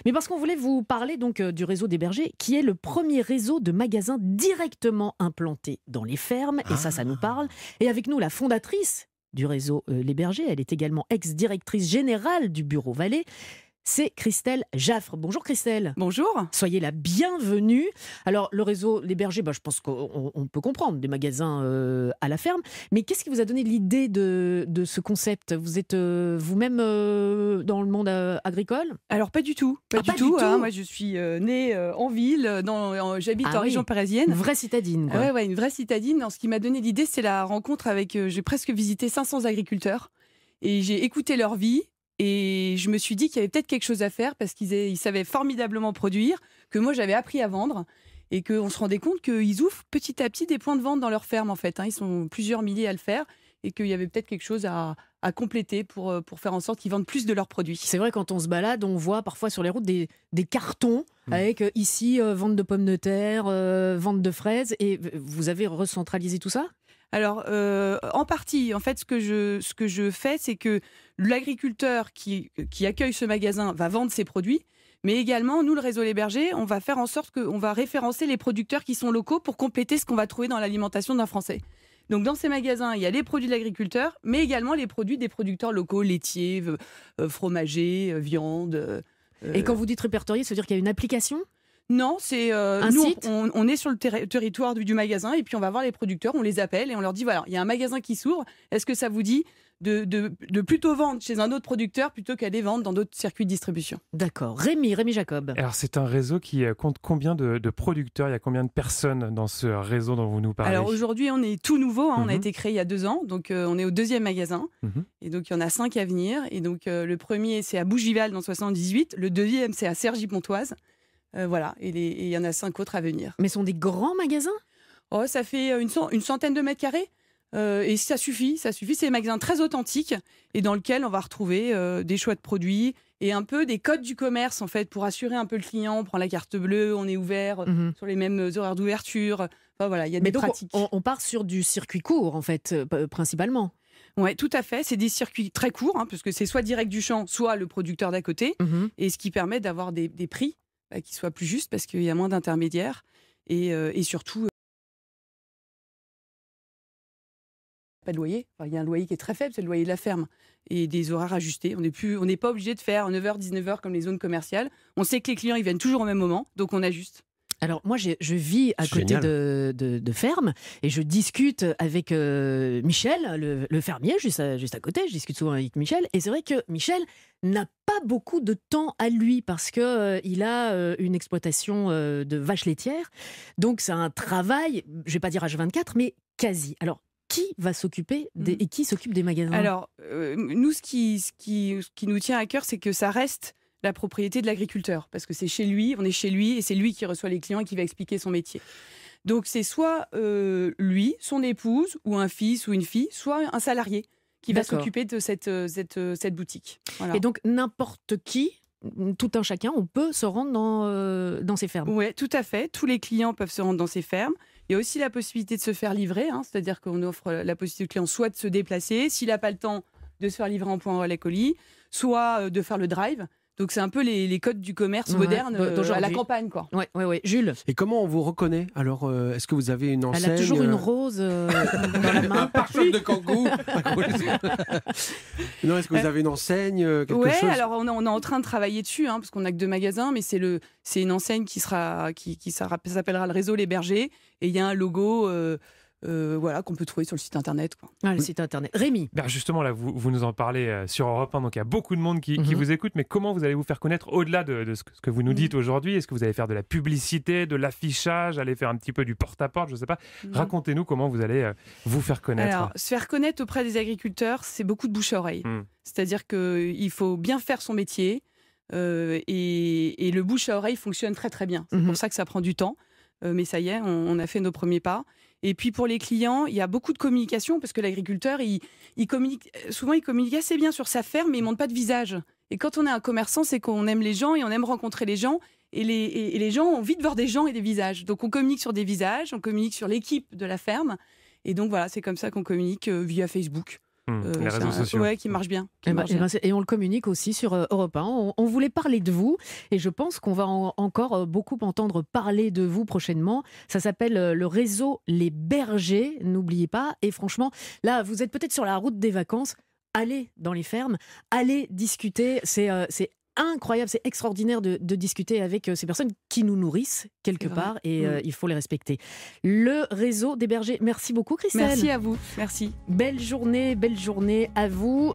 Mais parce qu'on voulait vous parler donc du réseau des bergers, qui est le premier réseau de magasins directement implantés dans les fermes, et ça nous parle. Et avec nous, la fondatrice du réseau Les Bergers, elle est également ex-directrice générale du Bureau Valais, c'est Christelle Jaffre. Bonjour Christelle. Bonjour. Soyez la bienvenue. Alors le réseau Les Bergers, je pense qu'on peut comprendre, des magasins à la ferme, mais qu'est-ce qui vous a donné l'idée de ce concept ? Vous êtes vous-même dans le monde agricole ? Alors pas du tout, pas du tout. Moi je suis née en ville, j'habite en région parisienne. Une vraie citadine, quoi. Ouais, une vraie citadine. Ce qui m'a donné l'idée, c'est la rencontre avec, j'ai presque visité 500 agriculteurs et j'ai écouté leur vie. Et je me suis dit qu'il y avait peut-être quelque chose à faire parce qu'ils savaient formidablement produire, que moi j'avais appris à vendre et qu'on se rendait compte qu'ils ouvrent petit à petit des points de vente dans leur ferme en fait. Ils sont plusieurs milliers à le faire et qu'il y avait peut-être quelque chose à compléter pour faire en sorte qu'ils vendent plus de leurs produits. C'est vrai, quand on se balade, on voit parfois sur les routes des cartons avec ici vente de pommes de terre, vente de fraises, et vous avez recentralisé tout ça ? Alors, en partie, en fait, ce que je fais, c'est que l'agriculteur qui accueille ce magasin va vendre ses produits, mais également, nous, le réseau Les Bergers, on va faire en sorte qu'on va référencer les producteurs qui sont locaux pour compléter ce qu'on va trouver dans l'alimentation d'un Français. Donc, dans ces magasins, il y a les produits de l'agriculteur, mais également les produits des producteurs locaux, laitiers, fromagers, viande. Et quand vous dites répertorier, ça veut dire qu'il y a une application ? Non, c'est nous, site. On est sur le territoire du magasin et puis on va voir les producteurs, on les appelle et on leur dit voilà, il y a un magasin qui s'ouvre, est-ce que ça vous dit de plutôt vendre chez un autre producteur plutôt qu'aller vendre dans d'autres circuits de distribution ? D'accord. Rémi Jacob. Alors c'est un réseau qui compte combien de producteurs ? Il y a combien de personnes dans ce réseau dont vous nous parlez ? Alors aujourd'hui on est tout nouveau, on a été créé il y a 2 ans, donc on est au 2e magasin et donc il y en a 5 à venir et donc le premier c'est à Bougival dans 78, le 2e c'est à Cergy-Pontoise. Voilà, et il y en a 5 autres à venir. Mais ce sont des grands magasins ? Oh, ça fait une centaine de mètres carrés. Et ça suffit. C'est des magasins très authentiques et dans lesquels on va retrouver des choix de produits et un peu des codes du commerce, en fait, pour assurer un peu le client. On prend la carte bleue, on est ouvert sur les mêmes horaires d'ouverture. Enfin, voilà, il y a des pratiques. On part sur du circuit court, en fait, principalement. Oui, tout à fait. C'est des circuits très courts, parce que c'est soit direct du champ, soit le producteur d'à côté. Et ce qui permet d'avoir des prix qui soient plus justes parce qu'il y a moins d'intermédiaires. Et surtout, pas de loyer. Il y a un loyer qui est très faible, c'est le loyer de la ferme. Et des horaires ajustés. On n'est pas obligé de faire 9h, 19h comme les zones commerciales. On sait que les clients ils viennent toujours au même moment, donc on ajuste. Alors moi, je vis à côté de ferme et je discute avec Michel, le fermier, juste à côté. Je discute souvent avec Michel et c'est vrai que Michel n'a pas beaucoup de temps à lui parce qu'il a une exploitation de vaches laitières. Donc c'est un travail, je ne vais pas dire H24, mais quasi. Alors, qui va s'occuper et qui s'occupe des magasins ? Alors, nous, ce qui nous tient à cœur, c'est que ça reste la propriété de l'agriculteur, parce que c'est chez lui, on est chez lui, et c'est lui qui reçoit les clients et qui va expliquer son métier. Donc c'est soit lui, son épouse, ou un fils ou une fille, soit un salarié qui va s'occuper de cette boutique. Voilà. Et donc n'importe qui, tout un chacun, on peut se rendre dans ces fermes ? Oui, tout à fait. Tous les clients peuvent se rendre dans ces fermes. Il y a aussi la possibilité de se faire livrer, c'est-à-dire qu'on offre la possibilité au client soit de se déplacer, s'il n'a pas le temps de se faire livrer en point relais colis, soit de faire le drive. Donc c'est un peu les codes du commerce moderne à la campagne, quoi. Ouais. Jules. Et comment on vous reconnaît ? Alors, est-ce que vous avez une enseigne ? Elle a toujours une rose dans la main. Un pare-choc de kangou. Non, est-ce que vous avez une enseigne, quelque chose ? Alors on est en train de travailler dessus, parce qu'on n'a que 2 magasins, mais c'est une enseigne qui s'appellera le réseau Les Bergers, et il y a un logo. Qu'on peut trouver sur le site internet, quoi. Le site internet. Rémi. Justement, là, vous nous en parlez sur Europe 1, donc il y a beaucoup de monde qui vous écoute, mais comment vous allez vous faire connaître au-delà de ce que vous nous dites aujourd'hui ? Est-ce que vous allez faire de la publicité, de l'affichage, aller faire un petit peu du porte-à-porte, je ne sais pas. Racontez-nous comment vous allez vous faire connaître. Alors, se faire connaître auprès des agriculteurs, c'est beaucoup de bouche à oreille. C'est-à-dire qu'il faut bien faire son métier et le bouche à oreille fonctionne très très bien. C'est pour ça que ça prend du temps. Mais ça y est, on a fait nos premiers pas. Et puis pour les clients, il y a beaucoup de communication parce que l'agriculteur, il communique assez bien sur sa ferme, mais il ne montre pas de visage. Et quand on est un commerçant, c'est qu'on aime les gens et on aime rencontrer les gens. Et les gens ont envie de voir des gens et des visages. Donc on communique sur des visages, on communique sur l'équipe de la ferme. Et donc voilà, c'est comme ça qu'on communique via Facebook. Les réseaux sociaux. Ouais, qui marche bien. Et on le communique aussi sur Europe 1. On voulait parler de vous et je pense qu'on va encore beaucoup entendre parler de vous prochainement. Ça s'appelle le réseau Les Bergers, n'oubliez pas. Et franchement, là, vous êtes peut-être sur la route des vacances. Allez dans les fermes, allez discuter. C'est incroyable, c'est extraordinaire de discuter avec ces personnes qui nous nourrissent quelque part et il faut les respecter. Le réseau des bergers, merci beaucoup Christelle. Merci à vous, merci. Belle journée à vous.